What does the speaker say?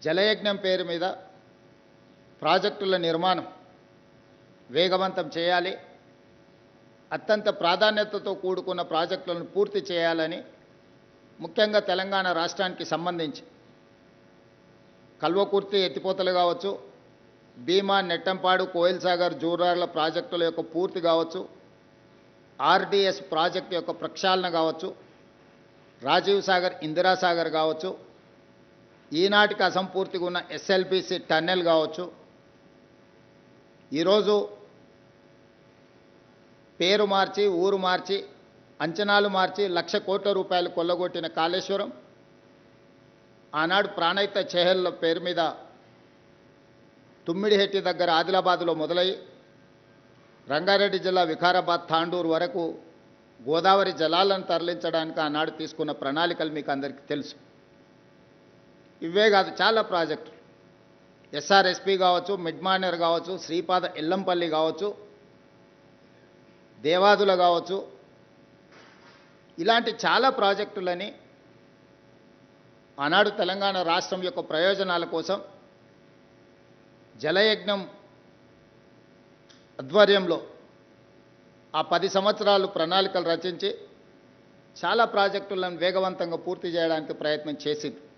జలయజ్ఞం పేరు మీద ప్రాజెక్టుల నిర్మాణం వేగవంతం చేయాలి, అత్యంత ప్రాధాన్యతతో కూడుకున్న ప్రాజెక్టులను పూర్తి చేయాలని ముఖ్యంగా తెలంగాణ రాష్ట్రానికి సంబంధించి కల్వకుర్తి ఎత్తిపోతలు కావచ్చు, భీమా నెట్టంపాడు కోయిల్ సాగర్ జూరార్ల ప్రాజెక్టుల యొక్క పూర్తి కావచ్చు, ఆర్డీఎస్ ప్రాజెక్టు యొక్క ప్రక్షాళన కావచ్చు, రాజీవ్ సాగర్ ఇందిరా సాగర్ కావచ్చు, ఈనాటికి అసంపూర్తిగా ఉన్న ఎస్ఎల్బిసి టన్నెల్ కావచ్చు, ఈరోజు పేరు మార్చి ఊరు మార్చి అంచనాలు మార్చి 1,00,000 కోట్ల రూపాయలు కొల్లగొట్టిన కాళేశ్వరం ఆనాడు ప్రాణహిత చెహెళ్ల పేరు మీద తుమ్మిడిహెట్టి దగ్గర ఆదిలాబాద్లో మొదలై రంగారెడ్డి జిల్లా వికారాబాద్ తాండూరు వరకు గోదావరి జలాలను తరలించడానికి ఆనాడు తీసుకున్న ప్రణాళికలు మీకు అందరికీ తెలుసు. ఇవే కాదు, చాలా ప్రాజెక్టులు ఎస్ఆర్ఎస్పి కావచ్చు, మిడ్మానర్ కావచ్చు, శ్రీపాద ఎల్లంపల్లి కావచ్చు, దేవాదుల కావచ్చు, ఇలాంటి చాలా ప్రాజెక్టులని ఆనాడు తెలంగాణ రాష్ట్రం యొక్క ప్రయోజనాల కోసం జలయజ్ఞం ఆధ్వర్యంలో ఆ 10 సంవత్సరాలు ప్రణాళికలు రచించి చాలా ప్రాజెక్టులను వేగవంతంగా పూర్తి చేయడానికి ప్రయత్నం చేసింది.